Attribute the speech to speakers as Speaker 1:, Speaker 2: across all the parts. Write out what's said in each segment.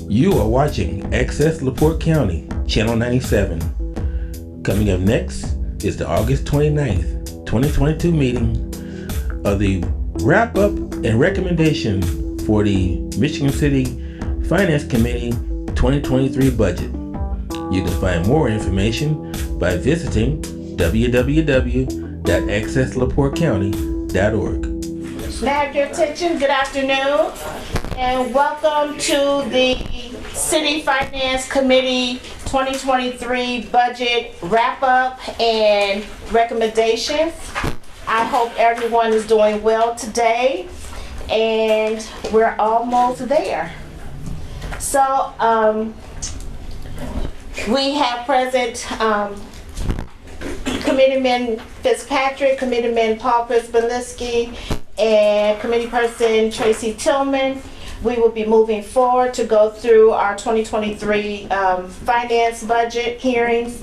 Speaker 1: You are watching Access LaPorte County, Channel 97. Coming up next is the August 29th, 2022 meeting of the wrap-up and recommendation for the Michigan City Finance Committee 2023 budget. You can find more information by visiting www.accesslaportecounty.org.
Speaker 2: May I have your attention? Good afternoon, and welcome to the City Finance Committee 2023 budget wrap-up and recommendations. I hope everyone is doing well today, and we're almost there. So, we have present Committeeman Fitzpatrick, Committeeman Paul Prisbaliski, and Committee Person Tracy Tillman. We will be moving forward to go through our 2023 finance budget hearings.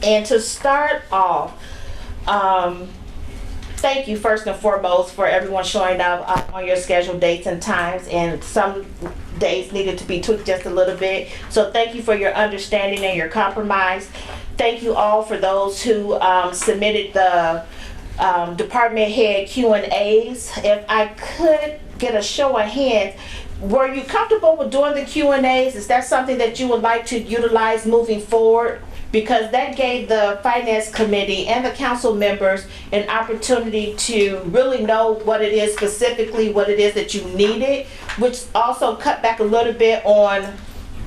Speaker 2: And to start off, thank you first and foremost for everyone showing up on your scheduled dates and times, and some days needed to be tweaked just a little bit. So thank you for your understanding and your compromise. Thank you all for those who submitted the department head Q&As. If I could get a show of hands, were you comfortable with doing the Q&As? Is that something that you would like to utilize moving forward? Because that gave the finance committee and the council members an opportunity to really know what it is specifically, what it is that you needed, which also cut back a little bit on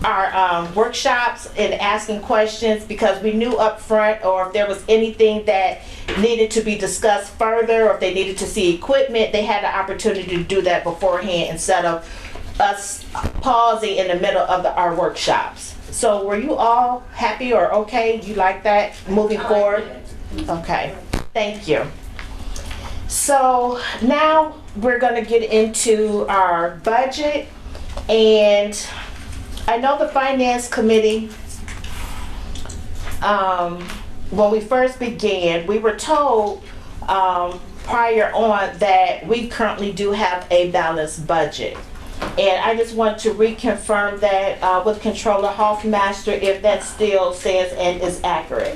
Speaker 2: our workshops and asking questions, because we knew up front, or if there was anything that needed to be discussed further, or if they needed to see equipment, they had the opportunity to do that beforehand instead of us pausing in the middle of our workshops. So were you all happy or okay? You like that moving forward? Okay, thank you. So now we're gonna get into our budget, and I know the finance committee, when we first began, we were told prior on that we currently do have a balanced budget. And I just want to reconfirm that with Controller Hoffmaster, if that still stands and is accurate.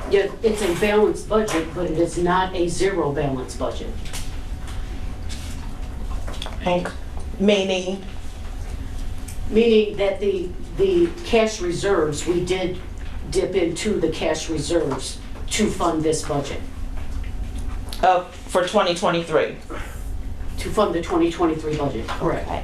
Speaker 3: Yeah, it's a balanced budget, but it is not a zero balance budget.
Speaker 2: Meaning?
Speaker 3: Meaning that the cash reserves, we did dip into the cash reserves to fund this budget.
Speaker 2: For 2023?
Speaker 3: To fund the 2023 budget, correct.
Speaker 2: Okay.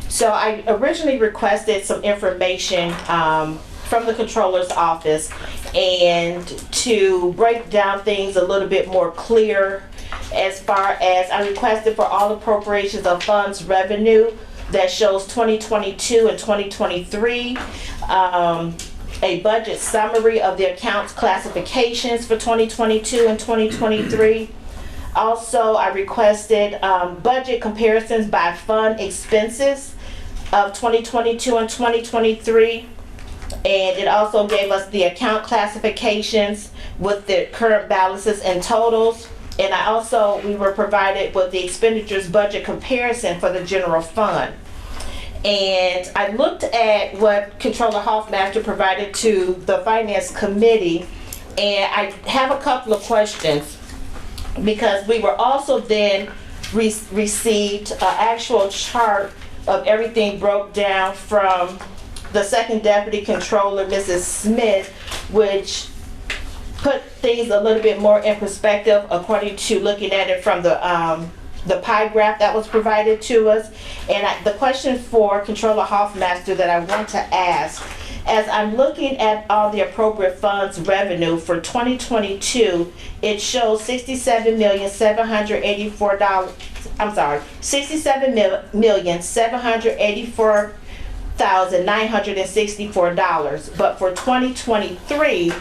Speaker 2: So I originally requested some information from the controller's office, and to break down things a little bit more clear, as far as I requested for all appropriations of funds revenue that shows 2022 and 2023, a budget summary of the accounts classifications for 2022 and 2023. Also, I requested budget comparisons by fund expenses of 2022 and 2023. And it also gave us the account classifications with the current balances and totals. And we were provided with the expenditures budget comparison for the general fund. And I looked at what Controller Hoffmaster provided to the Finance Committee, and I have a couple of questions, because we were also then received an actual chart of everything broke down from the second deputy controller, Mrs. Smith, which put things a little bit more in perspective according to looking at it from the pie graph that was provided to us. And the question for Controller Hoffmaster that I want to ask, as I'm looking at all the appropriate funds revenue for 2022, it shows $67,784,964. But for 2023,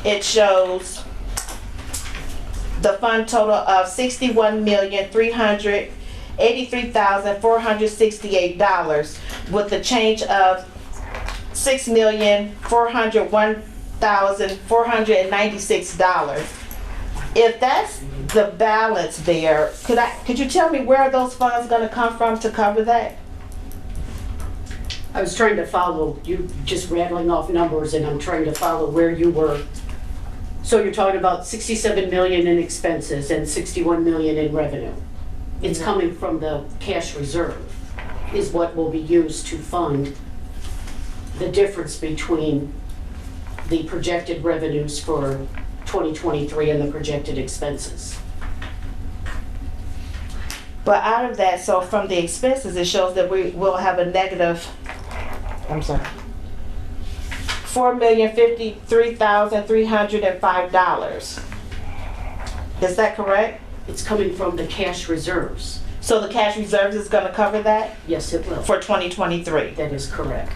Speaker 2: it shows the fund total of $61,383,468, with a change of $6,401,496. If that's the balance there, could you tell me where are those funds going to come from to cover that?
Speaker 3: I was trying to follow you, just rattling off numbers, and I'm trying to follow where you were. So you're talking about 67 million in expenses and 61 million in revenue. It's coming from the cash reserve, is what will be used to fund the difference between the projected revenues for 2023 and the projected expenses.
Speaker 2: But out of that, so from the expenses, it shows that we will have a negative, I'm sorry, $4,053,305. Is that correct?
Speaker 3: It's coming from the cash reserves.
Speaker 2: So the cash reserves is gonna cover that
Speaker 3: Yes, it will.
Speaker 2: for 2023?
Speaker 3: That is correct.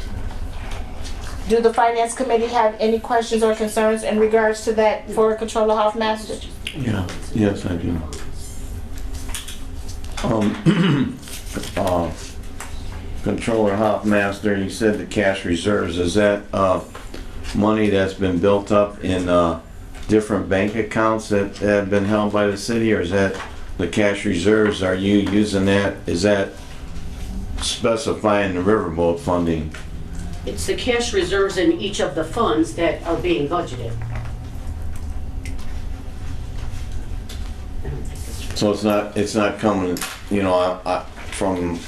Speaker 2: Do the finance committee have any questions or concerns in regards to that for Controller Hoffmaster?
Speaker 4: Yeah, yes, I do. Controller Hofmaster, you said the cash reserves, is that, money that's been built up in, different bank accounts that have been held by the city, or is that the cash reserves, are you using that, is that specifying the riverboat funding?
Speaker 3: It's the cash reserves in each of the funds that are being budgeted.
Speaker 4: So it's not coming, you know, from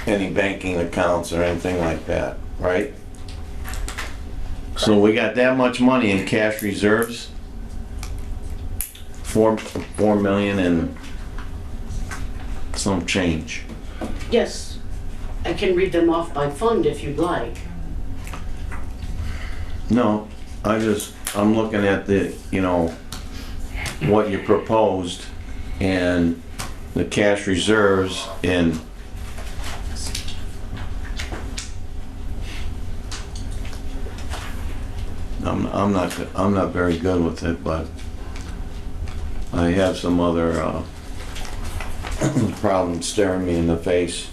Speaker 4: any banking accounts or anything like that, right? So we got that much money in cash reserves? 4 million and some change.
Speaker 3: Yes, I can read them off by fund if you'd like.
Speaker 4: No, I'm looking at the, you know, what you proposed and the cash reserves in. I'm not very good with it, but I have some other problems staring me in the face.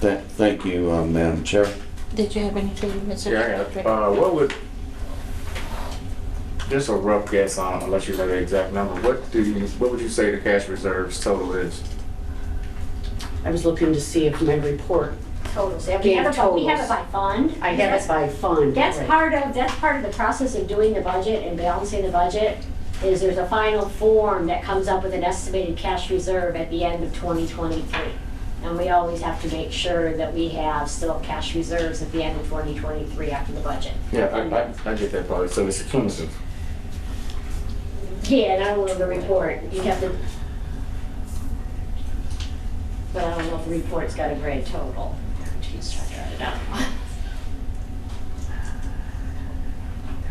Speaker 4: Thank you, Madam Chair.
Speaker 2: Did you have anything, Mr.
Speaker 5: Yeah, what would, just a rough guess on, unless you know the exact number, what would you say the cash reserves total is?
Speaker 3: I was looking to see if my report,
Speaker 6: Totals.
Speaker 3: Gave
Speaker 6: We have it
Speaker 3: totals.
Speaker 6: by fund.
Speaker 3: I have it by fund.
Speaker 6: That's
Speaker 3: right.
Speaker 6: part of the process of doing the budget and balancing the budget, is there's a final form that comes up with an estimated cash reserve at the end of 2023. And we always have to make sure that we have still cash reserves at the end of 2023 after the budget.
Speaker 5: Yeah, I get that part, so it's cumulative.
Speaker 6: Yeah, and I don't know the report, you have to, but I don't know if the report's got a grand total. She's trying to write it out.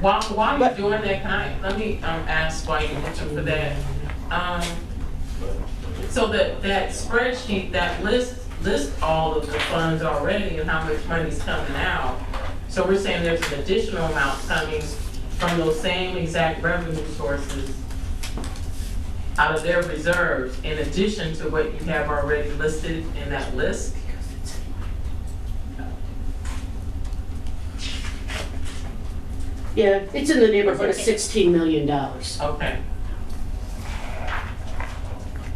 Speaker 7: While you're doing that, let me ask why you're looking for that. So that spreadsheet, that lists all of the funds already and how much money's coming out. So we're saying there's an additional amount coming from those same exact revenue sources out of their reserves, in addition to what you have already listed in that list?
Speaker 3: Yeah, it's in the neighborhood of $16 million.
Speaker 7: Okay.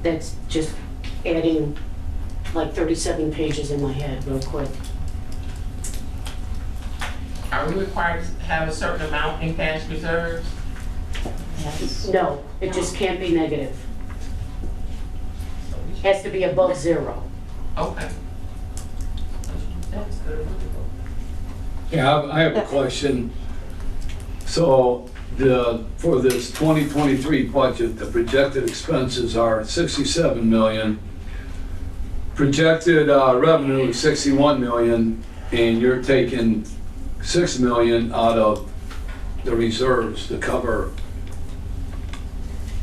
Speaker 3: That's just adding like 37 pages in my head real quick.
Speaker 7: Are we required to have a certain amount in cash reserves?
Speaker 3: No, it just can't be negative. Has to be above zero.
Speaker 7: Okay. That's good.
Speaker 8: Yeah, I have a question. So for this 2023 budget, the projected expenses are 67 million. Projected revenue is 61 million, and you're taking 6 million out of the reserves to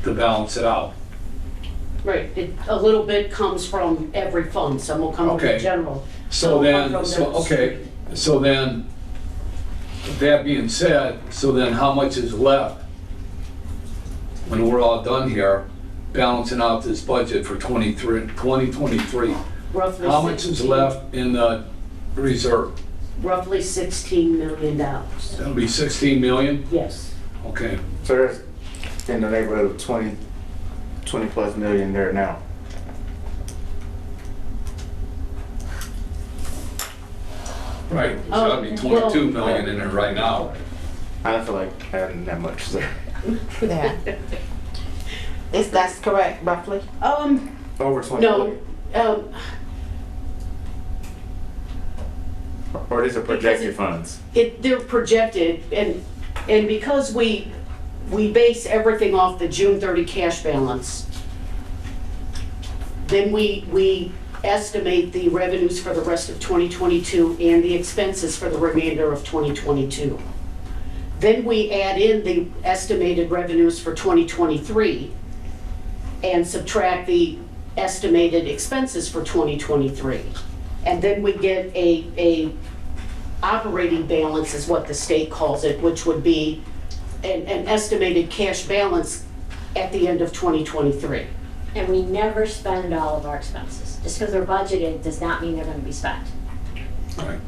Speaker 8: balance it out.
Speaker 3: Right, a little bit comes from every fund, some will come from
Speaker 8: Okay.
Speaker 3: general.
Speaker 8: So then, that being said, so then how much is left when we're all done here, balancing out this budget for 2023?
Speaker 3: Roughly
Speaker 8: How much is
Speaker 3: 16
Speaker 8: left in the reserve?
Speaker 3: Roughly $16 million.
Speaker 8: That'll be 16 million?
Speaker 3: Yes.
Speaker 8: Okay.
Speaker 5: So there's in the neighborhood of 20 plus million there now.
Speaker 8: Right, there's gotta be 22 million in there right now.
Speaker 5: I don't feel like adding that much, so.
Speaker 2: Yeah. That's correct, roughly?
Speaker 5: Over 20
Speaker 3: No,
Speaker 5: million. Or these are projected funds?
Speaker 3: they're projected, and because we base everything off the June 30 cash balance, then we estimate the revenues for the rest of 2022 and the expenses for the remainder of 2022. Then we add in the estimated revenues for 2023 and subtract the estimated expenses for 2023. And then we get a operating balance is what the state calls it, which would be an estimated cash balance at the end of 2023.
Speaker 6: And we never spend all of our expenses. Just because they're budgeted does not mean they're gonna be spent.
Speaker 8: Right.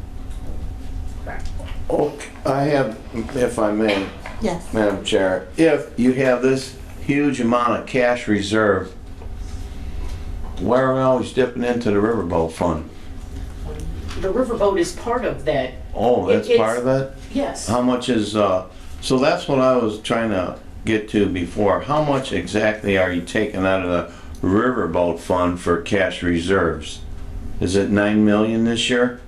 Speaker 6: Correct.
Speaker 4: Okay, I have, if I may,
Speaker 2: Yes.
Speaker 4: Madam Chair, if you have this huge amount of cash reserve, why are we always dipping into the riverboat fund?
Speaker 3: The riverboat is part of that.
Speaker 4: Oh, that's
Speaker 3: It's-
Speaker 4: part of it?
Speaker 3: Yes.
Speaker 4: How much is, so that's what I was trying to get to before. How much exactly are you taking out of the riverboat fund for cash reserves? Is it 9 million this year?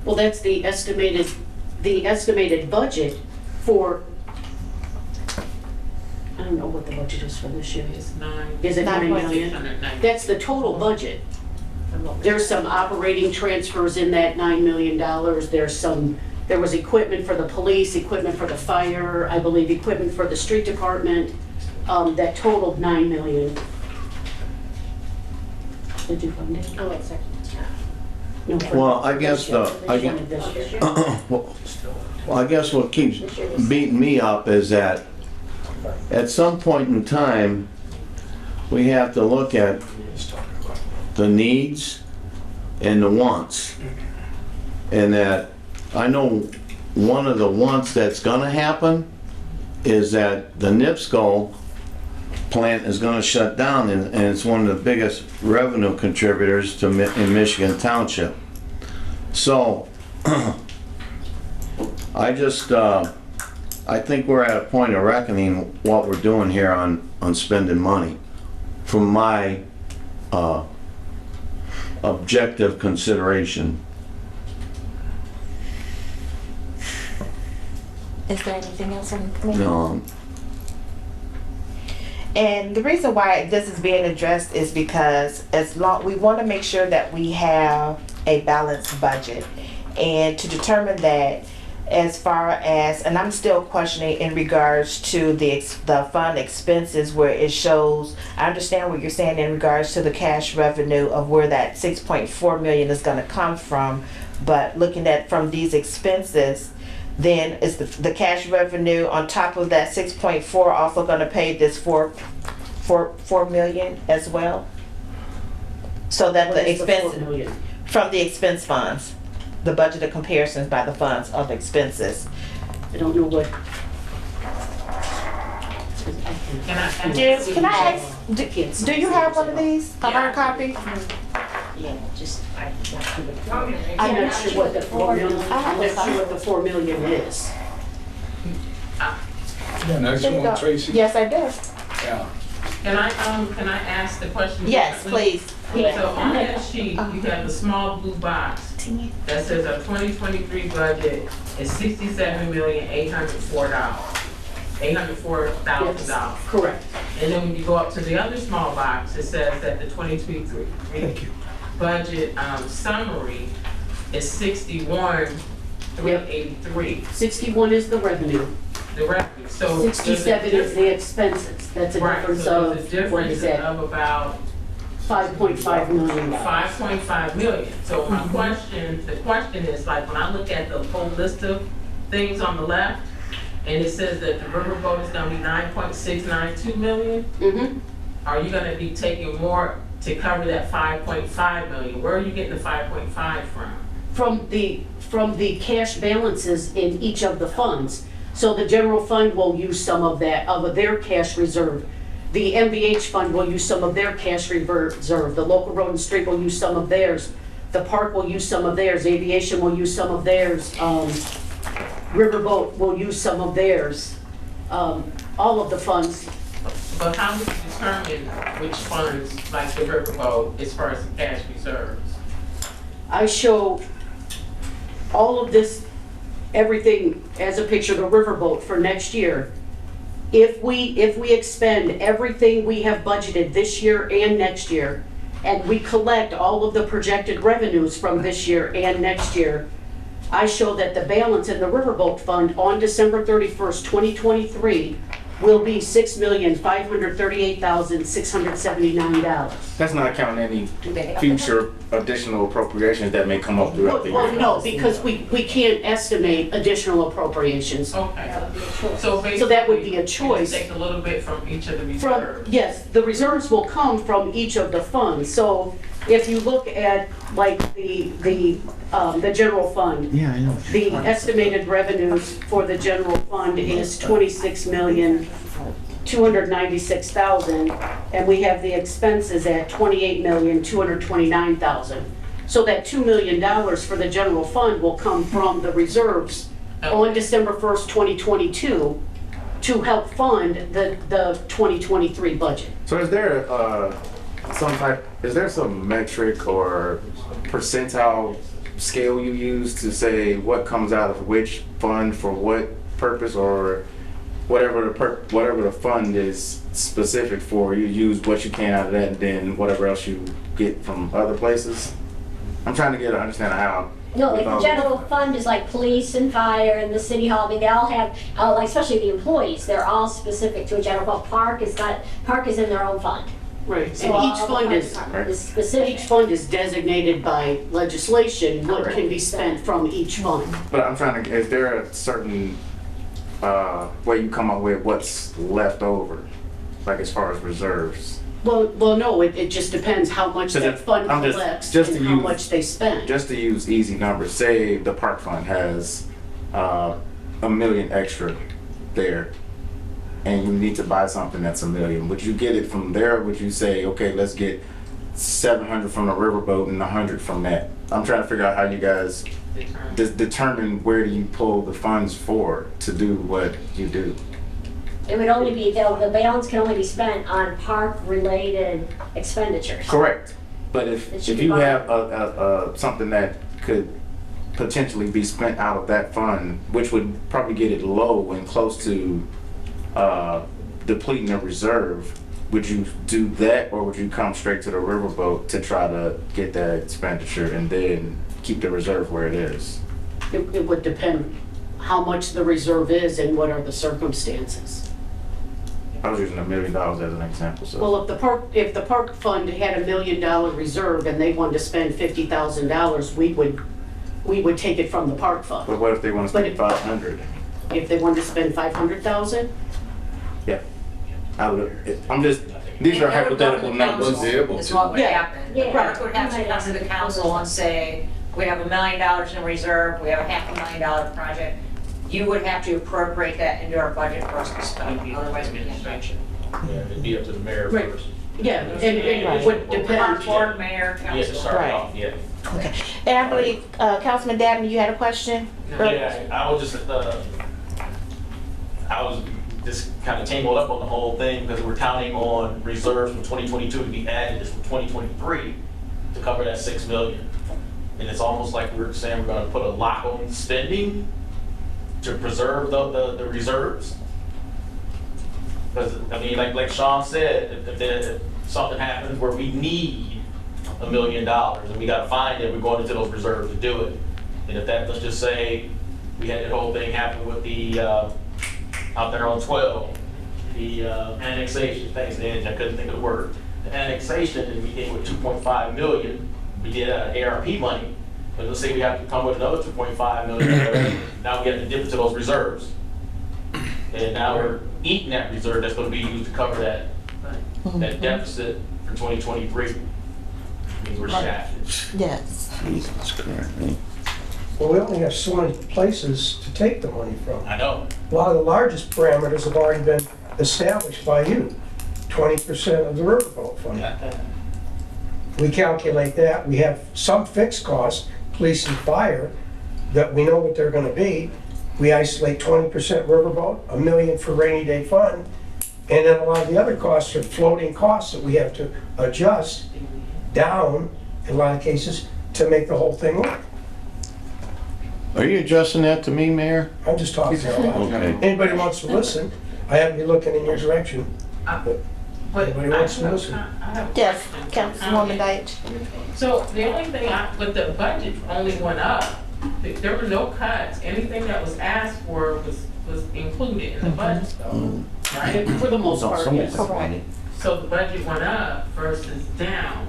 Speaker 3: Well, that's the estimated budget for, I don't know what the budget is for this year.
Speaker 7: It's 9.
Speaker 3: Is it 9 million?
Speaker 7: 690.
Speaker 3: That's the total budget. There's some operating transfers in that $9 million. There was equipment for the police, equipment for the fire, I believe equipment for the street department, that totaled $9 million. Did you fund it?
Speaker 6: Oh, wait, sorry.
Speaker 3: No, for-
Speaker 4: Well, I guess the, I guess,
Speaker 3: This year.
Speaker 4: well, I guess what keeps beating me up is that at some point in time, we have to look at the needs and the wants. And that, I know one of the wants that's gonna happen is that the NIPSCO plant is gonna shut down, and it's one of the biggest revenue contributors to in Michigan Township. So, I just, I think we're at a point of reckoning what we're doing here on spending money. From my, objective consideration.
Speaker 2: Is there anything else on the committee?
Speaker 4: No,
Speaker 2: And the reason why this is being addressed is because we want to make sure that we have a balanced budget. And to determine that, as far as, and I'm still questioning in regards to the fund expenses where it shows, I understand what you're saying in regards to the cash revenue of where that 6.4 million is going to come from, but looking at from these expenses, then is the cash revenue on top of that 6.4 also going to pay this 4 million as well? So that
Speaker 3: What
Speaker 2: the
Speaker 3: is the 4
Speaker 2: expense
Speaker 3: million?
Speaker 2: from the expense funds, the budgeted comparisons by the funds of expenses.
Speaker 3: I don't know what.
Speaker 2: Can I ask, do you have one of these? A hard copy?
Speaker 6: Yeah, just,
Speaker 3: I'm not sure what the 4 million, I'm not sure what the 4 million is.
Speaker 8: Yeah, next
Speaker 2: There you
Speaker 8: one,
Speaker 2: go.
Speaker 8: Tracy.
Speaker 2: Yes, I do.
Speaker 8: Yeah.
Speaker 7: Can I ask the question?
Speaker 2: Yes,
Speaker 7: differently?
Speaker 2: please.
Speaker 7: So on that sheet, you have the small blue box that says our 2023 budget is $67,804,000.
Speaker 3: Yes, correct.
Speaker 7: And then when you go up to the other small box, it says that the 2023 budget summary is 61,383.
Speaker 3: 61 is the revenue,
Speaker 7: The revenue. So
Speaker 3: 67 is the expenses. That's a
Speaker 7: right.
Speaker 3: difference
Speaker 7: So there's a
Speaker 3: of, what
Speaker 7: difference
Speaker 3: is that,
Speaker 7: of about
Speaker 3: $5.5 million.
Speaker 7: 5.5 million. So my question, the question is like, when I look at the whole list of things on the left, and it says that the riverboat is gonna be 9.692 million,
Speaker 3: Mhm.
Speaker 7: are you gonna be taking more to cover that 5.5 million? Where are you getting the 5.5 from?
Speaker 3: From the cash balances in each of the funds. So the general fund will use some of that, of their cash reserve. The MVH fund will use some of their cash reserve. The local road and street will use some of theirs The park will use some of theirs, aviation will use some of theirs, Riverboat will use some of theirs. All of the funds,
Speaker 7: But how would you determine which funds, like the riverboat, as far as the cash reserves?
Speaker 3: I show all of this, everything as a picture, the riverboat for next year. If we expend everything we have budgeted this year and next year, and we collect all of the projected revenues from this year and next year, I show that the balance in the riverboat fund on December 31st, 2023 will be $6,538,679.
Speaker 5: That's not counting any future additional appropriations that may come up throughout the
Speaker 3: Well,
Speaker 5: year.
Speaker 3: no, because we can't estimate additional appropriations.
Speaker 7: Okay,
Speaker 6: That would be a choice.
Speaker 7: so basically.
Speaker 3: So that would be a
Speaker 7: you
Speaker 3: choice.
Speaker 7: Take a little bit from each of the
Speaker 3: From,
Speaker 7: reserves.
Speaker 3: yes, the reserves will come from each of the funds. So if you look at like the general fund,
Speaker 4: Yeah, I know.
Speaker 3: the estimated revenues for the general fund is 26,296,000, and we have the expenses at 28,229,000. So that $2 million for the general fund will come from the reserves on December 1st, 2022 to help fund the 2023 budget.
Speaker 5: So is there some metric or percentile scale you use to say what comes out of which fund for what purpose, or whatever the fund is specific for, you use what you can out of that and then whatever else you get from other places? I'm trying to get an understanding of how.
Speaker 6: No, like the general fund is like police and fire and the city hall, I mean, they all have, like especially the employees, they're all specific to a general fund. Park is in their own fund.
Speaker 3: Right. And
Speaker 6: So all
Speaker 3: each
Speaker 6: the
Speaker 3: fund
Speaker 6: park
Speaker 3: is,
Speaker 6: department is specific.
Speaker 3: each fund is designated by legislation what can be spent from each fund.
Speaker 5: But I'm trying to, is there a certain way you come up with what's left over, like as far as reserves?
Speaker 3: Well, no, it just depends how much
Speaker 5: So
Speaker 3: that fund
Speaker 5: I'm
Speaker 3: collects
Speaker 5: just
Speaker 3: and
Speaker 5: to
Speaker 3: how
Speaker 5: use-
Speaker 3: much they spend.
Speaker 5: Just to use easy numbers, say the park fund has $1 million extra there, and you need to buy something that's $1 million. Would you get it from there? Or would you say, okay, let's get 700 from the riverboat and 100 from that? I'm trying to figure out how you guys determine where do you pull the funds for to do what you do.
Speaker 6: It would only be, the balance can only be spent on park-related expenditures.
Speaker 5: Correct. But
Speaker 6: It
Speaker 5: if
Speaker 6: should be
Speaker 5: you
Speaker 6: bought.
Speaker 5: have something that could potentially be spent out of that fund, which would probably get it low and close to depleting a reserve, would you do that, or would you come straight to the riverboat to try to get that expenditure and then keep the reserve where it is?
Speaker 3: It would depend how much the reserve is and what are the circumstances.
Speaker 5: I was using $1 million as an example, so.
Speaker 3: Well, if the park fund had $1 million reserve and they wanted to spend $50,000, we would take it from the park fund.
Speaker 5: But what if they want to spend
Speaker 3: But
Speaker 5: 500?
Speaker 3: If they wanted to spend $500,000,
Speaker 5: Yeah. I'm just, these are hypothetical numbers.
Speaker 9: Is what would
Speaker 3: Yeah.
Speaker 9: happen.
Speaker 6: Yeah.
Speaker 9: The park would have to come to the council and say, we have $1 million in reserve, we have a $500,000 project. You would have to appropriate that into our budget for us to spend, otherwise we can't spend it.
Speaker 10: Yeah, it'd be up to the mayor
Speaker 3: Right.
Speaker 10: first.
Speaker 3: yeah, and it would
Speaker 9: Park
Speaker 3: depend.
Speaker 9: board, mayor,
Speaker 10: He has to
Speaker 9: council.
Speaker 10: start
Speaker 2: Right.
Speaker 10: off, yeah.
Speaker 2: Okay. And I believe, Councilman Dabney, you had a question?
Speaker 10: Yeah, I was just kind of tangled up on the whole thing because we're counting on reserves from 2022 to be added from 2023 to cover that 6 million. And it's almost like we're saying we're gonna put a lock on spending to preserve the reserves. Because, I mean, like Sean said, if something happens where we need $1 million and we gotta find it, we're going into those reserves to do it. And if that, let's just say, we had that whole thing happen with the, out there on 12, the annexation, thanks Angie, I couldn't think of the word. The annexation, and we came with 2.5 million, we did ARP money, but let's say we have to come with another 2.5 million, now we have to dip into those reserves. And now we're eating that reserve that's gonna be used to cover that deficit for 2023. Means we're shafted.
Speaker 2: Yes.
Speaker 4: Jesus Christ.
Speaker 11: Well, we only have so many places to take the money from.
Speaker 10: I know.
Speaker 11: A lot of the largest parameters have already been established by you. 20% of the riverboat fund.
Speaker 10: Got that.
Speaker 11: we calculate that, we have some fixed costs, police and fire, that we know what they're gonna be. We isolate 20% riverboat, $1 million for rainy day fund, and then a lot of the other costs are floating costs that we have to adjust down, in a lot of cases, to make the whole thing work.
Speaker 4: Are you addressing that to me, Mayor?
Speaker 11: I'm just talking out loud.
Speaker 4: Okay.
Speaker 11: Anybody wants to listen, I haven't been looking in your direction.
Speaker 7: But
Speaker 11: Anybody wants to listen?
Speaker 7: I have a
Speaker 2: Yes,
Speaker 7: question.
Speaker 2: Councilwoman Deitch.
Speaker 7: So the only thing but the budget only went up. There were no cuts. Anything that was asked for was included in the budget though, right?
Speaker 3: For the most part, yes.
Speaker 2: Correct.
Speaker 7: So the budget went up versus down.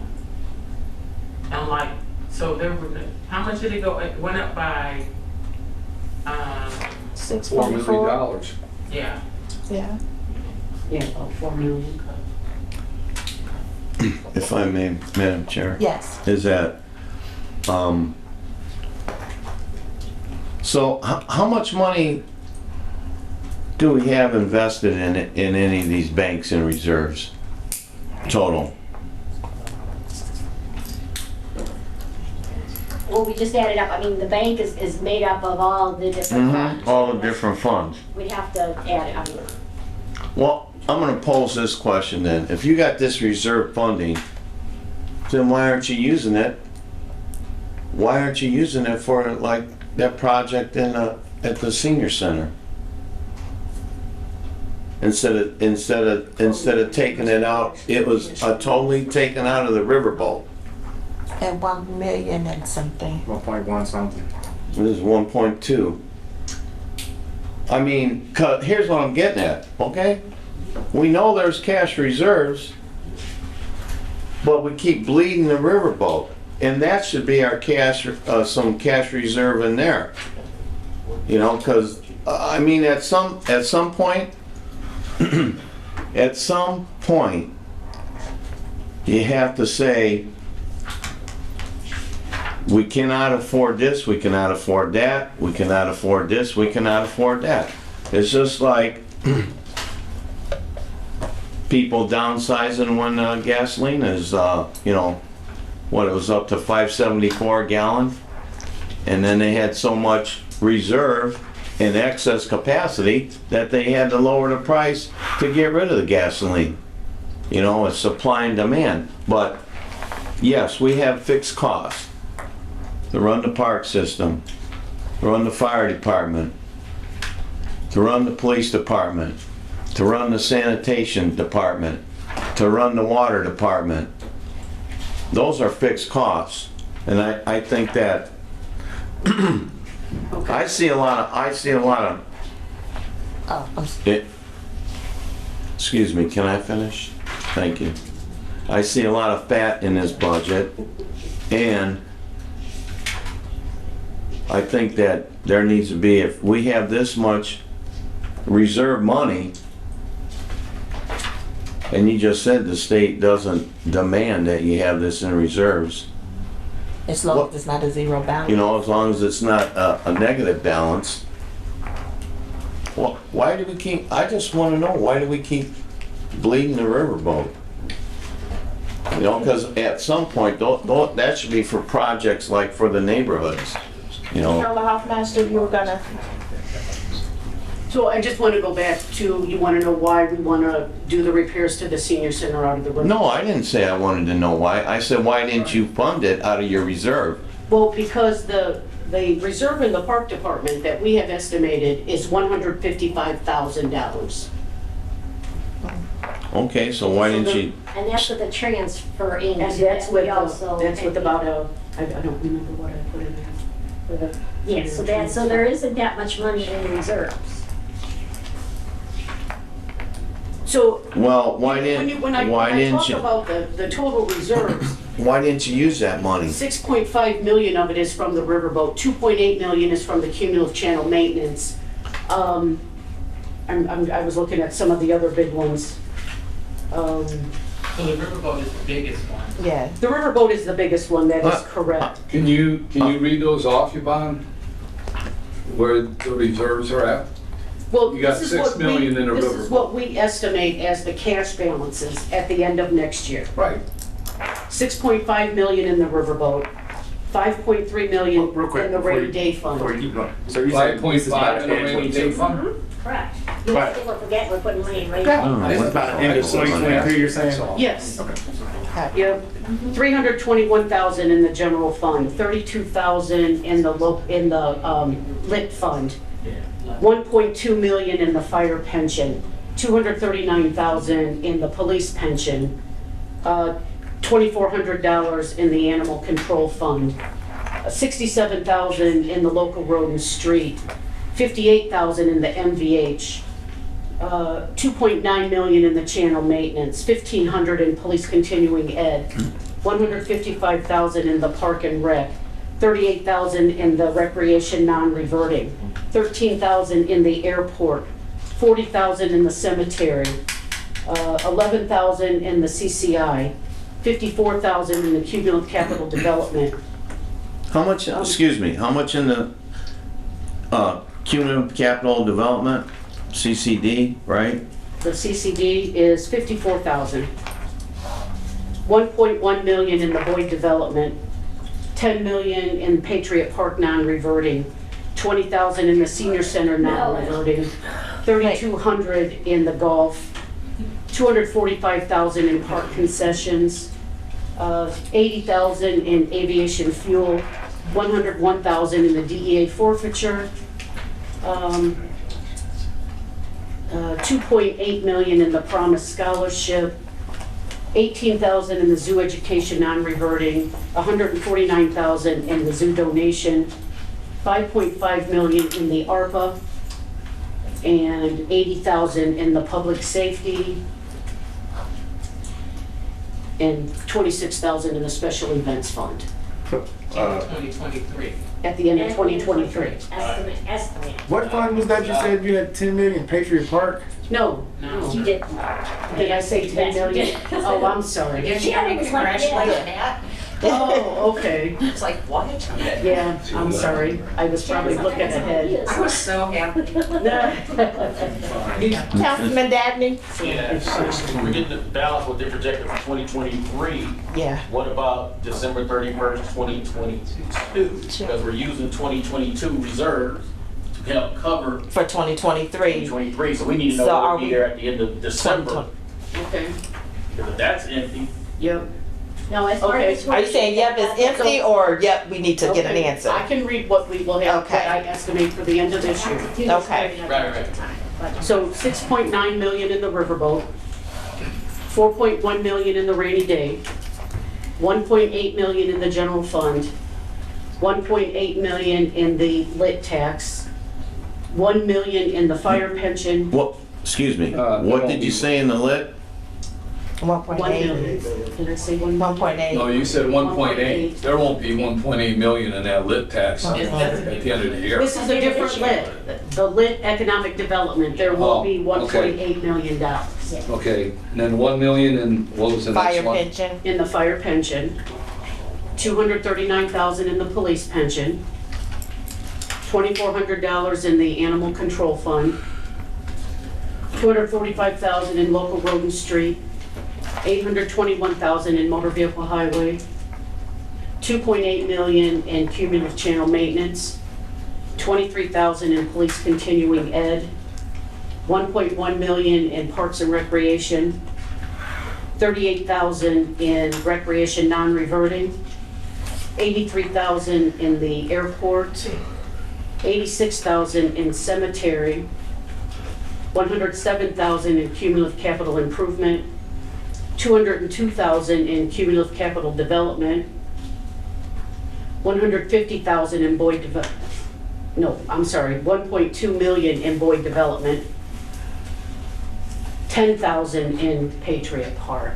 Speaker 7: And like, so there were, how much did it go? It went up by,
Speaker 8: $4 million.
Speaker 11: $6.4.
Speaker 7: yeah.
Speaker 2: Yeah.
Speaker 3: Yeah, about 4 million.
Speaker 4: If I may, Madam Chair.
Speaker 2: Yes.
Speaker 4: Is that, so how much money do we have invested in any of these banks and reserves total?
Speaker 6: Well, we just added up, I mean, the bank is made up of all the different funds.
Speaker 4: All the different funds.
Speaker 6: We'd have to add it, I mean,
Speaker 4: Well, I'm gonna pose this question then. If you got this reserve funding, then why aren't you using it? Why aren't you using it for like that project at the senior center? Instead of taking it out, it was totally taken out of the riverboat.
Speaker 2: And 1 million and something.
Speaker 5: 1.1 something.
Speaker 4: This is 1.2. I mean, here's what I'm getting at, okay? We know there's cash reserves, but we keep bleeding the riverboat. And that should be our cash, some cash reserve in there. You know, because, I mean, at some point, at some point, you have to say, we cannot afford this, we cannot afford that, we cannot afford this, we cannot afford that. It's just like people downsizing when gasoline is, you know, what, it was up to $5.74 a gallon, and then they had so much reserve and excess capacity that they had to lower the price to get rid of the gasoline. You know, it's supply and demand. But yes, we have fixed costs to run the park system, to run the fire department, to run the police department, to run the sanitation department, to run the water department. Those are fixed costs. And I think that I see a lot of
Speaker 2: Oh, I'm
Speaker 4: it. Excuse me, can I finish? Thank you. I see a lot of fat in this budget, and I think that there needs to be, if we have this much reserve money, and you just said the state doesn't demand that you have this in reserves,
Speaker 2: As long as it's not a zero balance.
Speaker 4: you know, as long as it's not a negative balance. Well, why do we keep, I just want to know, why do we keep bleeding the riverboat? You know, because at some point, that should be for projects like for the neighborhoods, you know?
Speaker 2: Carla Hoffmaster, you were gonna,
Speaker 3: So I just want to go back to, you want to know why we want to do the repairs to the senior center out of the river?
Speaker 4: No, I didn't say I wanted to know why. I said, why didn't you fund it out of your reserve?
Speaker 3: Well, because the reserve in the park department that we have estimated is $155,000.
Speaker 4: Okay, so why didn't you?
Speaker 6: and that's with the transfer in.
Speaker 3: And that's with,
Speaker 6: we also
Speaker 3: that's with
Speaker 6: had
Speaker 3: about
Speaker 6: the-
Speaker 3: I don't remember what I put in there. For the
Speaker 6: Yeah, so that, so there isn't that much money in reserves.
Speaker 3: So,
Speaker 4: Well, why
Speaker 3: when
Speaker 4: didn't,
Speaker 3: I talk about the total reserves,
Speaker 4: why didn't you use that money?
Speaker 3: 6.5 million of it is from the riverboat, 2.8 million is from the cumulative channel maintenance. I was looking at some of the other big ones.
Speaker 7: So the riverboat is the biggest one.
Speaker 2: yeah.
Speaker 3: The riverboat is the biggest one, that is correct.
Speaker 8: Can you read those off, Yvonne? Where the reserves are at?
Speaker 3: Well,
Speaker 8: You got
Speaker 3: this is
Speaker 8: 6
Speaker 3: what
Speaker 8: million in a
Speaker 3: This is
Speaker 8: riverboat.
Speaker 3: what we estimate as the cash balances at the end of next year.
Speaker 8: Right.
Speaker 3: 6.5 million in the riverboat, 5.3 million
Speaker 5: Real quick,
Speaker 3: in the
Speaker 5: before
Speaker 3: rainy
Speaker 5: you-
Speaker 3: day
Speaker 5: Before
Speaker 3: fund.
Speaker 5: you keep going. So you said this is about
Speaker 8: 5.5 in the rainy day
Speaker 5: 2022.
Speaker 8: fund?
Speaker 6: Correct.
Speaker 5: Right.
Speaker 6: Yes, people forget we're putting money in rainy.
Speaker 5: This is about the end of 2023, you're saying?
Speaker 3: Yes.
Speaker 5: Okay.
Speaker 3: Yep, 321,000 in the general fund, 32,000 in the lit fund, 1.2 million in the fire pension, 239,000 in the police pension, $2,400 in the animal control fund, 67,000 in the local road and street, 58,000 in the MVH, 2.9 million in the channel maintenance, 1,500 in police continuing ed, 155,000 in the park and rec, 38,000 in the recreation non-reverting, 13,000 in the airport, 40,000 in the cemetery, 11,000 in the CCI, 54,000 in the cumulative capital development.
Speaker 4: How much, excuse me, how much in the cumulative capital development, CCD, right?
Speaker 3: The CCD is 54,000. 1.1 million in the Boyd development, 10 million in Patriot Park non-reverting, 20,000 in the senior center non-reverting, 3,200 in the golf, 245,000 in park concessions, 80,000 in aviation fuel, 101,000 in the DEA forfeiture, 2.8 million in the Promise Scholarship, 18,000 in the zoo education non-reverting, 149,000 in the zoo donation, 5.5 million in the ARPA, and 80,000 in the public safety, and 26,000 in the special events fund
Speaker 7: 2023.
Speaker 3: at the end of 2023.
Speaker 6: Estimate.
Speaker 5: What fund was that you said you had 10 million, Patriot Park?
Speaker 3: No,
Speaker 6: You did.
Speaker 3: did I say 10 million? Oh, I'm sorry.
Speaker 9: Did you hear me congratulate Matt?
Speaker 3: Oh, okay.
Speaker 9: It's like, what?
Speaker 3: Yeah, I'm sorry. I was probably looking ahead.
Speaker 9: I was so happy.
Speaker 2: Councilman Dabney?
Speaker 10: Yeah, so we're getting the balance what they projected for 2023.
Speaker 2: Yeah.
Speaker 10: What about December 31st, 2022? Because we're using 2022 reserves to help cover
Speaker 2: For 2023.
Speaker 10: 2023, so we need to know
Speaker 2: So
Speaker 10: what
Speaker 2: are
Speaker 10: will be
Speaker 2: we-
Speaker 10: there at the end of December.
Speaker 3: Okay,
Speaker 10: Because if that's empty,
Speaker 3: yep.
Speaker 6: No, as far
Speaker 3: Okay.
Speaker 6: as.
Speaker 2: Are you saying yep, it's empty, or yep, we need to get an
Speaker 3: Okay.
Speaker 2: answer?
Speaker 3: I can read what we will have,
Speaker 2: Okay.
Speaker 3: what I estimate for the end of this year.
Speaker 2: Okay.
Speaker 10: Right.
Speaker 3: So 6.9 million in the riverboat, 4.1 million in the rainy day, 1.8 million in the general fund, 1.8 million in the lit tax, 1 million in the fire pension,
Speaker 4: What, excuse me,
Speaker 8: Uh,
Speaker 4: what
Speaker 8: no.
Speaker 4: did you say in the lit?
Speaker 3: 1
Speaker 2: 1.8.
Speaker 3: million. Did I say 1?
Speaker 2: 1.8.
Speaker 8: No, you said 1.8. There won't be 1.8 million in that lit tax at
Speaker 7: It's-
Speaker 8: the end of the year.
Speaker 3: This is a different lit. The lit economic development, there will be
Speaker 8: Oh, okay.
Speaker 3: $1.8 million
Speaker 8: Okay, and then 1 million and what was the next
Speaker 2: Fire
Speaker 8: one?
Speaker 2: pension.
Speaker 3: in the fire pension, 239,000 in the police pension, $2,400 in the animal control fund, 245,000 in local road and street, 821,000 in motor vehicle highway, 2.8 million in cumulative channel maintenance, 23,000 in police continuing ed, 1.1 million in parks and recreation, 38,000 in recreation non-reverting, 83,000 in the airport, 86,000 in cemetery, 107,000 in cumulative capital improvement, 202,000 in cumulative capital development, 150,000 in Boyd no, I'm sorry, 1.2 million in Boyd development, 10,000 in Patriot Park.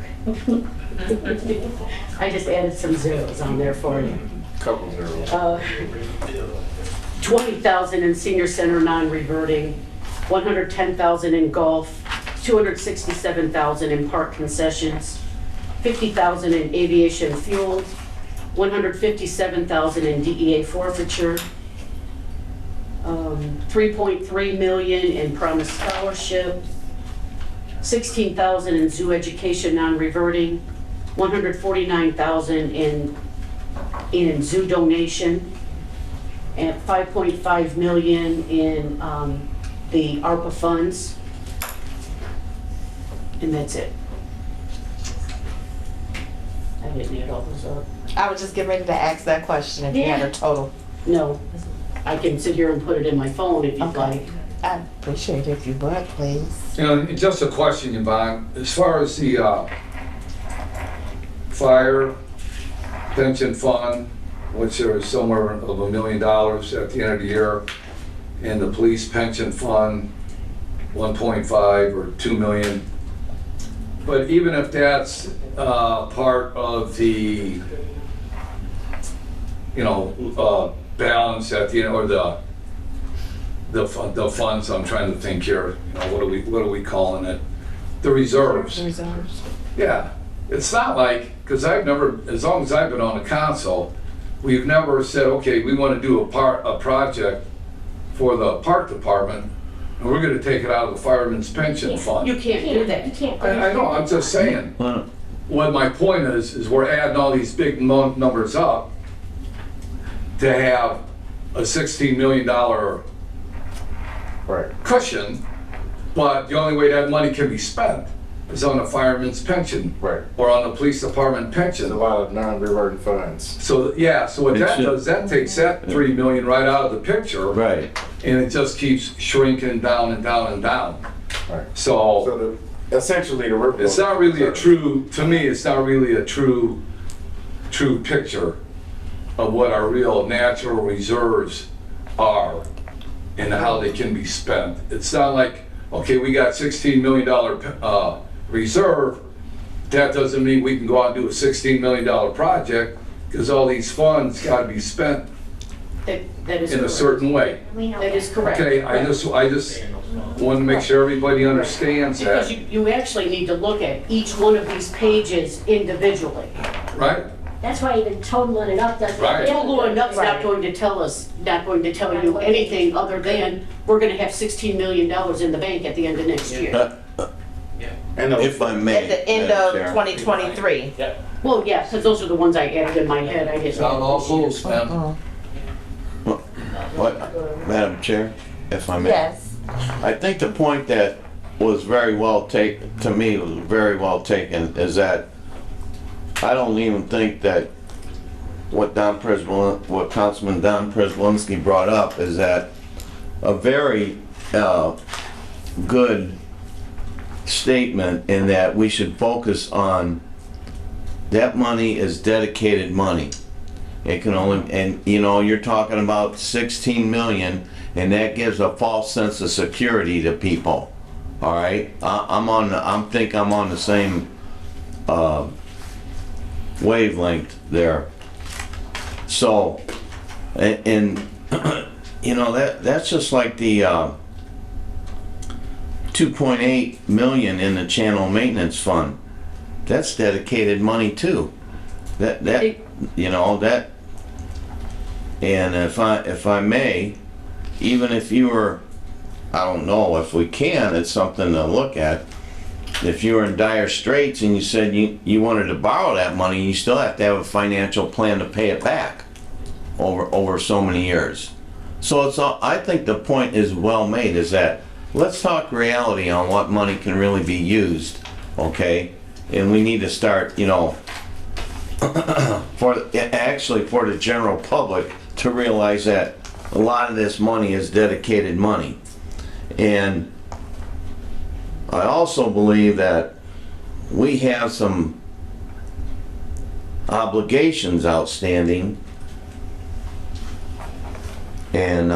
Speaker 3: I just added some zeros on there for you.
Speaker 5: Couple zeros.
Speaker 3: 20,000 in senior center non-reverting, 110,000 in golf, 267,000 in park concessions, 50,000 in aviation fuel, 157,000 in DEA forfeiture, 3.3 million in Promise Scholarship, 16,000 in zoo education non-reverting, 149,000 in zoo donation, and 5.5 million in the ARPA funds. And that's it. I didn't add all those up.
Speaker 2: I was just getting ready to ask that question if you had a total.
Speaker 3: No, I can sit here and put it in my phone if you'd
Speaker 2: Okay.
Speaker 3: like.
Speaker 2: I'd appreciate it if you would, please.
Speaker 8: You know, just a question, Yvonne, as far as the fire pension fund, which there is somewhere of $1 million at the end of the year, and the police pension fund, 1.5 or 2 million. But even if that's part of the, you know, balance at the end, or the funds, I'm trying to think here, you know, what are we calling it? The reserves.
Speaker 2: Reserves.
Speaker 8: Yeah, it's not like, because I've never, as long as I've been on the council, we've never said, okay, we want to do a project for the park department, and we're gonna take it out of the fireman's pension fund.
Speaker 3: You can't do that.
Speaker 6: You can't.
Speaker 8: I know, I'm just saying. What my point is we're adding all these big numbers up to have a $16 million
Speaker 5: Right.
Speaker 8: cushion, but the only way that money can be spent is on the fireman's pension.
Speaker 5: Right.
Speaker 8: Or on the police department
Speaker 5: There's
Speaker 8: pension.
Speaker 5: a lot of non-reverting funds.
Speaker 8: So, yeah, so what that does, that takes that 3 million right out of the picture.
Speaker 4: Right.
Speaker 8: And it just keeps shrinking down and down and down.
Speaker 5: Right.
Speaker 8: So,
Speaker 5: So essentially the river.
Speaker 8: it's not really a true, to me, it's not really a true picture of what our real natural reserves are and how they can be spent. It's not like, okay, we got $16 million reserve. That doesn't mean we can go out and do a $16 million project, because all these funds gotta be spent
Speaker 3: That is
Speaker 8: in a
Speaker 3: correct.
Speaker 8: certain way.
Speaker 6: We know
Speaker 3: That is correct.
Speaker 8: Okay, I just want to make sure everybody understands
Speaker 3: Because
Speaker 8: that,
Speaker 3: you actually need to look at each one of these pages individually.
Speaker 8: right?
Speaker 6: That's why even totaling it up doesn't.
Speaker 8: Right.
Speaker 3: Total up's not
Speaker 2: Right.
Speaker 3: going to tell you anything other than we're gonna have $16 million in the bank at the end of next year.
Speaker 5: And
Speaker 4: If I may.
Speaker 2: At the end
Speaker 4: Madam
Speaker 2: of
Speaker 4: Chair.
Speaker 2: 2023.
Speaker 3: Well, yeah, because those are the ones I added in my head. I didn't.
Speaker 8: Sound all close, man.
Speaker 4: What, Madam Chair, if I may?
Speaker 2: Yes.
Speaker 4: I think the point that was very well taken, to me, was very well taken, is that I don't even think that what Councilman Don Prespolinski brought up is that a very good statement in that we should focus on that money is dedicated money. It can only, and you know, you're talking about 16 million, and that gives a false sense of security to people. All right, I think I'm on the same wavelength there. So, and you know, that's just like the 2.8 million in the channel maintenance fund. That's dedicated money too. That you know that. And if I may, even if you were, I don't know if we can, it's something to look at. If you were in dire straits and you said you wanted to borrow that money, you still have to have a financial plan to pay it back over so many years. So it's all, I think the point is well made, is that let's talk reality on what money can really be used, okay? And we need to start, you know, for the general public to realize that a lot of this money is dedicated money. And I also believe that we have some obligations outstanding, and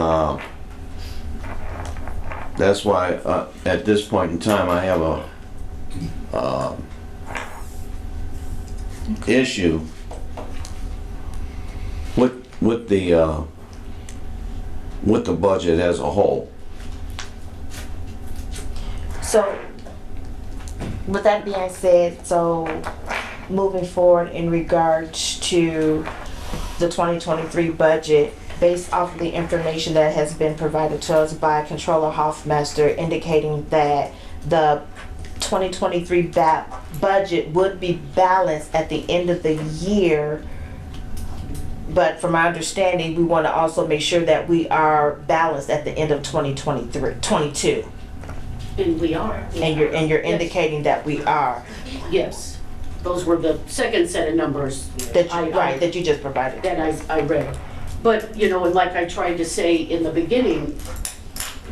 Speaker 4: that's why at this point in time I have a issue with the budget as a whole.
Speaker 2: So, with that being said, so moving forward in regards to the 2023 budget, based off of the information that has been provided to us by Controller Hoffmaster indicating that the 2023 budget would be balanced at the end of the year. But from my understanding, we want to also make sure that we are balanced at the end of 22.
Speaker 3: And we are.
Speaker 2: And you're
Speaker 3: Yes.
Speaker 2: indicating that we are,
Speaker 3: Yes, those were the second set of numbers.
Speaker 2: that you just provided.
Speaker 3: That I read. But, you know, and like I tried to say in the beginning,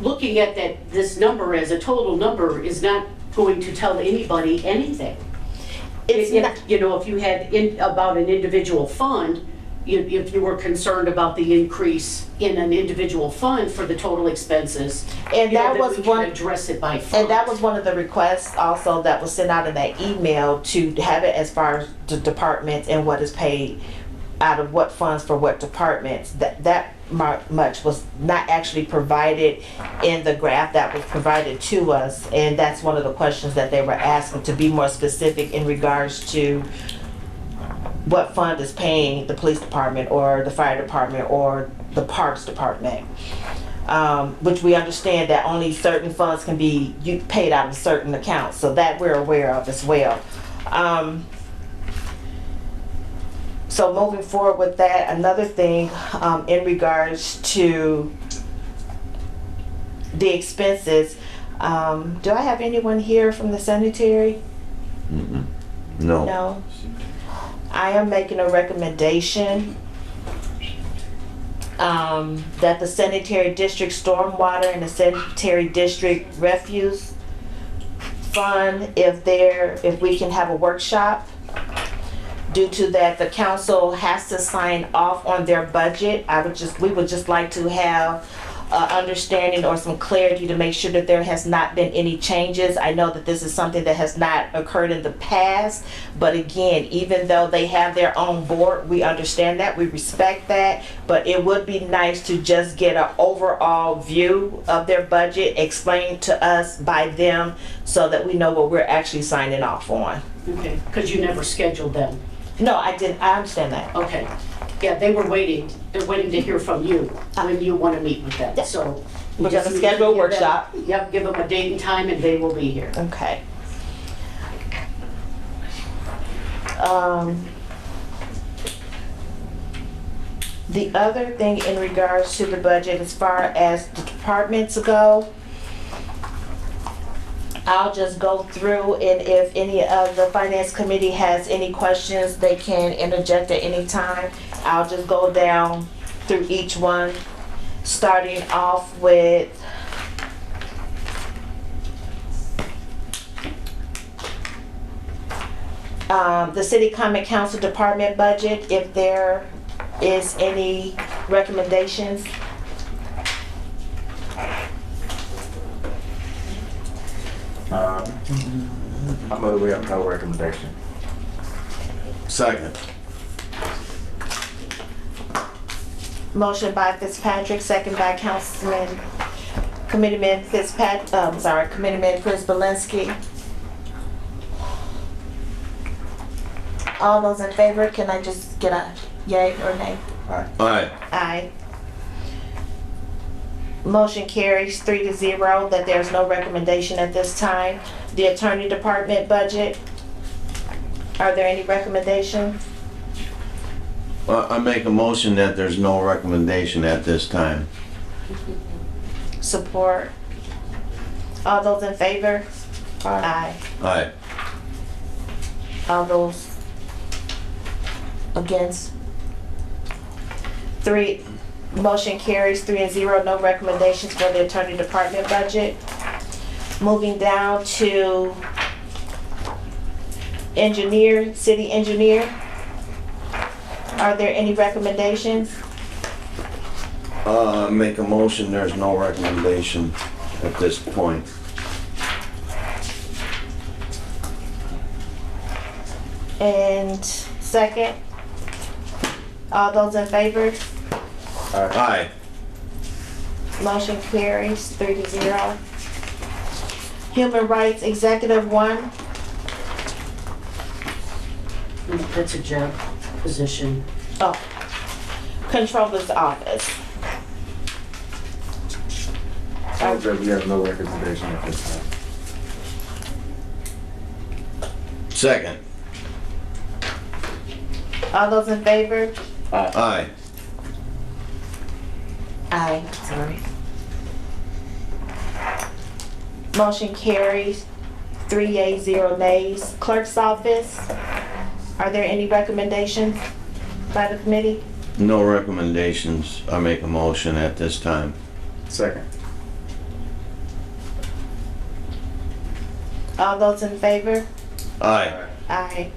Speaker 3: looking at this number as a total number is not going to tell anybody anything.
Speaker 2: It's
Speaker 3: If,
Speaker 2: not,
Speaker 3: you know, if you had about an individual fund, if you were concerned about the increase in an individual fund for the total expenses,
Speaker 2: and
Speaker 3: you know,
Speaker 2: that
Speaker 3: that
Speaker 2: was
Speaker 3: we can
Speaker 2: one.
Speaker 3: address it by fund.
Speaker 2: And that was one of the requests also that was sent out in that email, to have it as far as the departments and what is paid out of what funds for what departments. That much was not actually provided in the graph that was provided to us. And that's one of the questions that they were asking, to be more specific in regards to what fund is paying the police department or the fire department or the parks department. Which we understand that only certain funds can be paid out of certain accounts, so that we're aware of as well. So moving forward with that, another thing in regards to the expenses, do I have anyone here from the sanitary?
Speaker 4: No.
Speaker 2: No. I am making a recommendation that the sanitary district stormwater and the sanitary district refuse fund, if we can have a workshop, due to that the council has to sign off on their budget. We would just like to have understanding or some clarity to make sure that there has not been any changes. I know that this is something that has not occurred in the past, but again, even though they have their own board, we understand that, we respect that, but it would be nice to just get an overall view of their budget explained to us by them, so that we know what we're actually signing off on.
Speaker 3: Okay, because you never scheduled them.
Speaker 2: No, I didn't, I understand that.
Speaker 3: Okay. Yeah, they were waiting. They're waiting to hear from you when you want to meet with them, so. we
Speaker 2: We're
Speaker 3: just
Speaker 2: gonna
Speaker 3: need to
Speaker 2: schedule a
Speaker 3: give them-
Speaker 2: workshop.
Speaker 3: Yep, give them a date and time and they will be here.
Speaker 2: Okay. The other thing in regards to the budget, as far as the departments go, I'll just go through, and if any of the finance committee has any questions, they can interject at any time. I'll just go down through each one, starting off with the city common council department budget, if there is any recommendations.
Speaker 5: I move we have no recommendation.
Speaker 4: Second.
Speaker 2: Motion by Fitzpatrick, second by Councilman, Committeeman Committeeman Chris Belinsky. All those in favor, can I just get a yay or nay?
Speaker 4: Aye.
Speaker 2: Aye. Motion carries 3-0, that there's no recommendation at this time. The attorney department budget, are there any recommendations?
Speaker 4: I make a motion that there's no recommendation at this time.
Speaker 2: Support? All those in favor? Aye.
Speaker 4: Aye.
Speaker 2: All those against? Motion carries 3-0, no recommendations for the attorney department budget. Moving down to engineer, city engineer. Are there any recommendations?
Speaker 4: Make a motion, there's no recommendation at this point.
Speaker 2: And second? All those in favor?
Speaker 4: Aye.
Speaker 2: Motion carries 3-0. Human Rights Executive 1.
Speaker 3: That's a job position.
Speaker 2: Oh. Controller's Office.
Speaker 5: I move that we have no recommendation at this time.
Speaker 4: Second.
Speaker 2: All those in favor?
Speaker 4: Aye.
Speaker 2: Aye, sorry. Motion carries, 3 yeas, 0 nays. Clerk's office, are there any recommendations by the committee?
Speaker 4: No recommendations. I make a motion at this time.
Speaker 5: Second.
Speaker 2: All those in favor?
Speaker 4: Aye.
Speaker 2: Aye.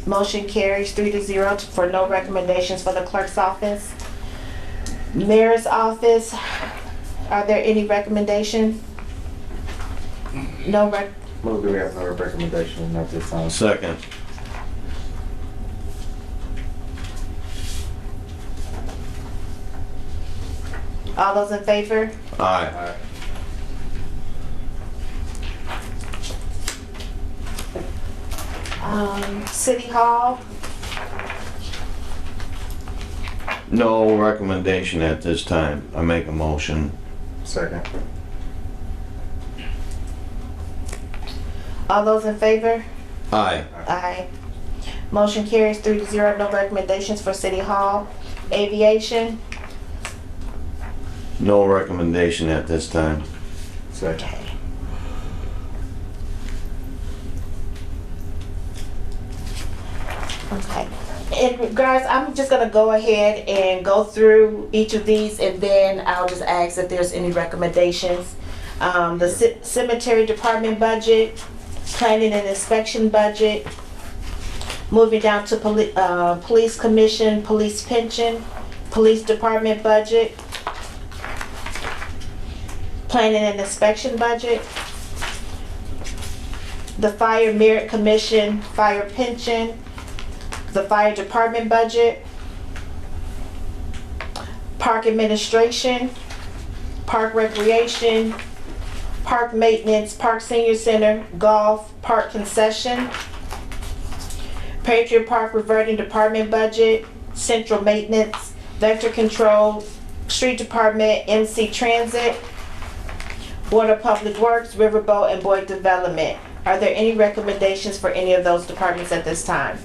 Speaker 2: Motion carries 3-0 for no recommendations for the clerk's office. Mayor's office, are there any recommendations? No rec,
Speaker 5: Move that we have no recommendation at this time.
Speaker 4: Second.
Speaker 2: all those in favor?
Speaker 4: Aye.
Speaker 2: City Hall,
Speaker 4: No recommendation at this time. I make a motion.
Speaker 5: Second.
Speaker 2: all those in favor?
Speaker 4: Aye.
Speaker 2: Aye. Motion carries 3-0, no recommendations for City Hall. Aviation,
Speaker 4: No recommendation at this time.
Speaker 5: Second.
Speaker 2: okay. And guys, I'm just gonna go ahead and go through each of these and then I'll just ask if there's any recommendations. The cemetery department budget, planning and inspection budget, moving down to police commission, police pension, police department budget, planning and inspection budget, the fire merit commission, fire pension, the fire department budget, park administration, park recreation, park maintenance, park senior center, golf, park concession, Patriot Park reverting department budget, central maintenance, vector control, street department, MC transit, water public works, riverboat, and Boyd development. Are there any recommendations for any of those departments at this time?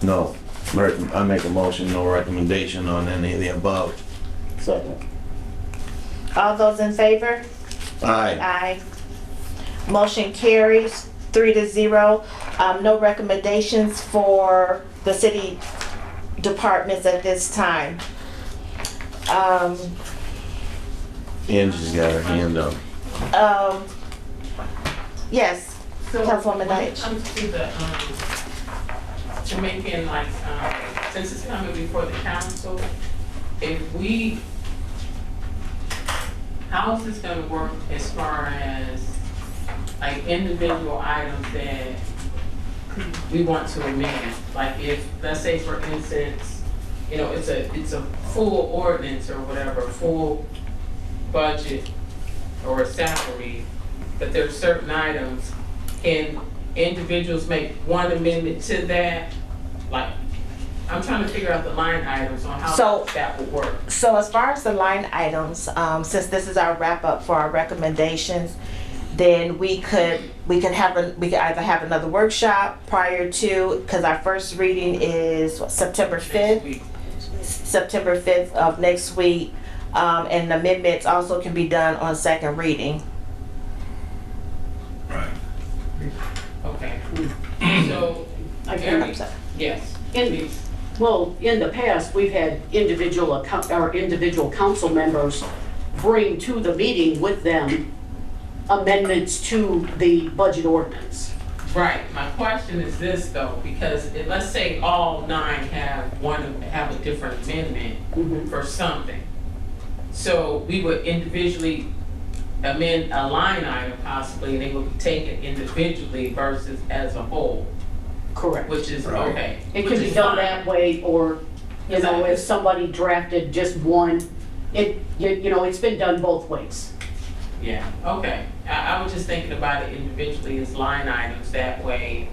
Speaker 4: No. I make a motion, no recommendation on any of the above.
Speaker 5: Second.
Speaker 2: All those in favor?
Speaker 4: Aye.
Speaker 2: Aye. Motion carries 3-0. No recommendations for the city departments at this time.
Speaker 4: Angie's got her hand up.
Speaker 2: Yes,
Speaker 7: So
Speaker 2: Councilwoman
Speaker 7: when it
Speaker 2: Deitch.
Speaker 7: comes to the, to making like, since it's coming before the council, if we, how is this gonna work as far as like individual items that we want to amend? Like if, let's say for instance, you know, it's a full ordinance or whatever, full budget or a salary, but there's certain items, can individuals make one amendment to that? Like, I'm trying to figure out the line items on how
Speaker 2: So-
Speaker 7: that would work.
Speaker 2: So as far as the line items, since this is our wrap up for our recommendations, then we could either have another workshop prior to, because our first reading is what, September 5th? September 5th of next week. And amendments also can be done on second reading.
Speaker 7: Okay. So,
Speaker 3: I can,
Speaker 7: yes,
Speaker 3: in,
Speaker 7: please.
Speaker 3: well, in the past, we've had individual council members bring to the meeting with them amendments to the budget ordinance.
Speaker 7: Right, my question is this though, because let's say all 9 have a different amendment for something. So we would individually amend a line item possibly, and they would be taken individually versus as a whole,
Speaker 3: Correct.
Speaker 7: which is
Speaker 8: Right.
Speaker 7: okay.
Speaker 3: It
Speaker 7: which
Speaker 3: could be
Speaker 7: is
Speaker 3: done
Speaker 7: fine.
Speaker 3: that way, or, you know, if somebody drafted just one, you know, it's been done both ways.
Speaker 7: Yeah, okay. I was just thinking about it individually as line items that way,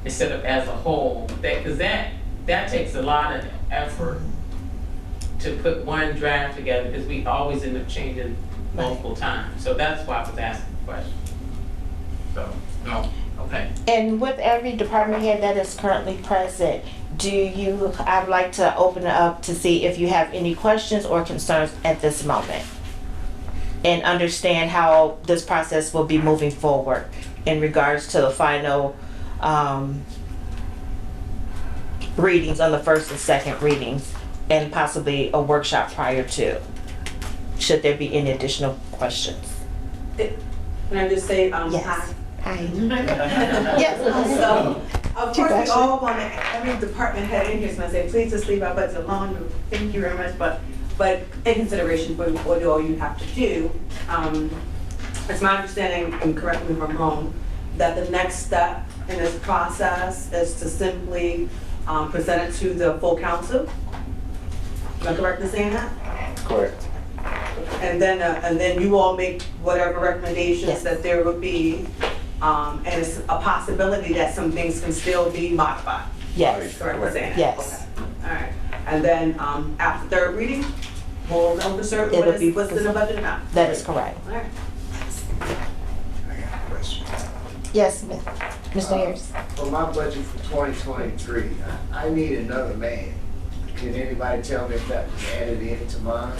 Speaker 7: instead of as a whole. Because that takes a lot of effort to put one draft together, because we always end up changing multiple times. So that's why I was asking the question. So, no, okay. Okay.
Speaker 2: And with every department head that is currently present, I'd like to open it up to see if you have any questions or concerns at this moment. And understand how this process will be moving forward in regards to the final readings on the first and second readings, and possibly a workshop prior to, should there be any additional questions.
Speaker 12: Can I just say,
Speaker 2: Yes. Hi.
Speaker 12: Yes. So, of course, we all want to, every department head in here is going to say, please just leave our budget alone. Thank you very much, but in consideration for what all you have to do, it's my understanding, and correct me if I'm wrong, that the next step in this process is to simply present it to the full council. Am I correct in saying that?
Speaker 5: Correct.
Speaker 12: And then you all make whatever recommendations
Speaker 2: Yes.
Speaker 12: that there would be, and it's a possibility that some things can still be modified.
Speaker 2: Yes.
Speaker 12: Correct in saying that?
Speaker 2: Yes.
Speaker 12: Okay. All right. And then after third reading, we'll know for certain
Speaker 2: It'll be
Speaker 12: what's in the budget now.
Speaker 2: That is correct.
Speaker 12: All right.
Speaker 2: Yes, Mr. Harris.
Speaker 13: For my budget for 2023, I need another man. Can anybody tell me if that was added into mine?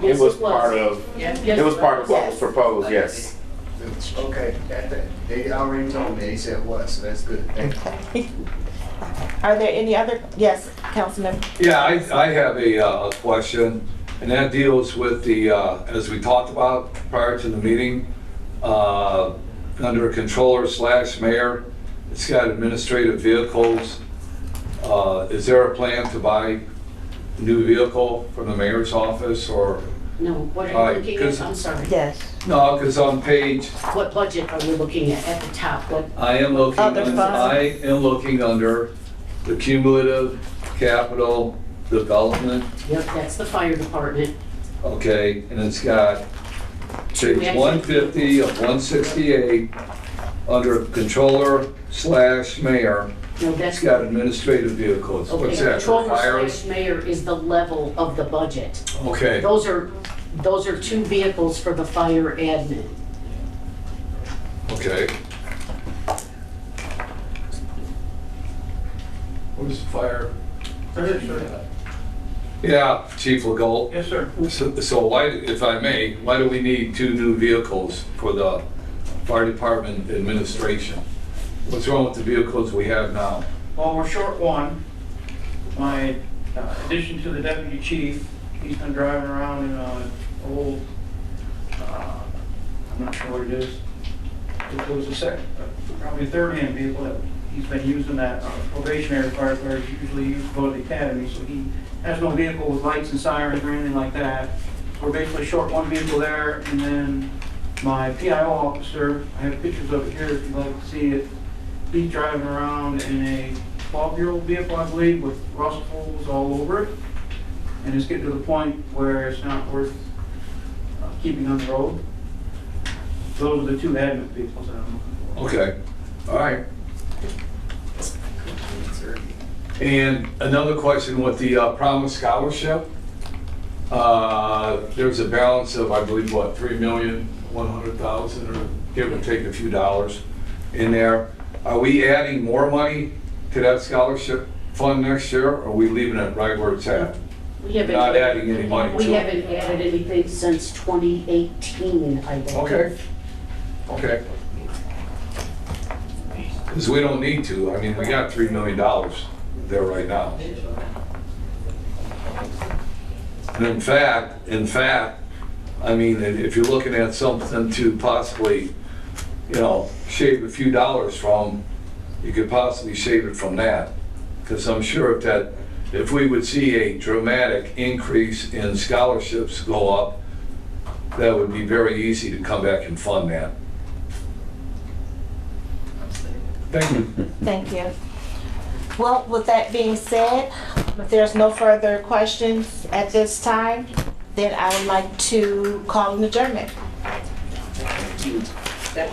Speaker 5: It was part of, it was part of what was proposed, yes.
Speaker 13: Okay, they already told me, they said it was, so that's good. Thank you.
Speaker 2: Are there any other, yes, Councilman?
Speaker 8: Yeah, I have a question, and that deals with the, as we talked about prior to the meeting, under controller/mayor, it's got administrative vehicles. Is there a plan to buy a new vehicle from the mayor's office, or?
Speaker 3: No, what
Speaker 8: All
Speaker 3: are
Speaker 8: right,
Speaker 3: you looking
Speaker 8: 'cause-
Speaker 3: at? I'm sorry.
Speaker 2: Yes.
Speaker 8: No, because on page,
Speaker 3: What budget are we looking at the top? What,
Speaker 8: I am looking under the cumulative capital development,
Speaker 3: yep, that's the fire department.
Speaker 8: okay, and it's got page 150 of 168, under controller/mayor,
Speaker 3: No,
Speaker 8: it's
Speaker 3: that's,
Speaker 8: got administrative vehicles.
Speaker 3: okay,
Speaker 8: What's that, for fires?
Speaker 3: controller/mayor is the level of the budget.
Speaker 8: Okay,
Speaker 3: Those are two vehicles for the fire admin.
Speaker 8: okay. Where's the fire? Yeah, Chief Legault.
Speaker 13: Yes, sir.
Speaker 8: So why, if I may, why do we need 2 new vehicles for the fire department administration? What's wrong with the vehicles we have now?
Speaker 14: Well, we're short one. My addition to the deputy chief, he's been driving around in an old, I'm not sure what it is. It was probably a third-hand vehicle that he's been using, that probationary firefighters usually use to go to the academy, so he has no vehicle with lights and sirens or anything like that. We're basically short one vehicle there, and then my PIO officer, I have pictures of it here if you'd like to see it. He's driving around in a 12-year-old vehicle, I believe, with rust holes all over it. And it's getting to the point where it's not worth keeping on the road. Those are the 2 admin vehicles that I'm looking for.
Speaker 8: Okay, all right. And another question with the Promise Scholarship. There's a balance of, I believe, what, 3,100,000, or give or take a few dollars in there. Are we adding more money to that scholarship fund next year, or are we leaving it right where it's at?
Speaker 3: We haven't,
Speaker 8: Not adding any money to
Speaker 3: we
Speaker 8: it?
Speaker 3: haven't added anything since 2018, I believe.
Speaker 8: Okay. Okay. Because we don't need to. I mean, we got $3 million there right now. And in fact, I mean, if you're looking at something to possibly, shave a few dollars from, you could possibly shave it from that. Because I'm sure if we would see a dramatic increase in scholarships go up, that would be very easy to come back and fund that. Thank you.
Speaker 2: Thank you. Well, with that being said, if there's no further questions at this time, then I would like to call an adjournment.
Speaker 12: That-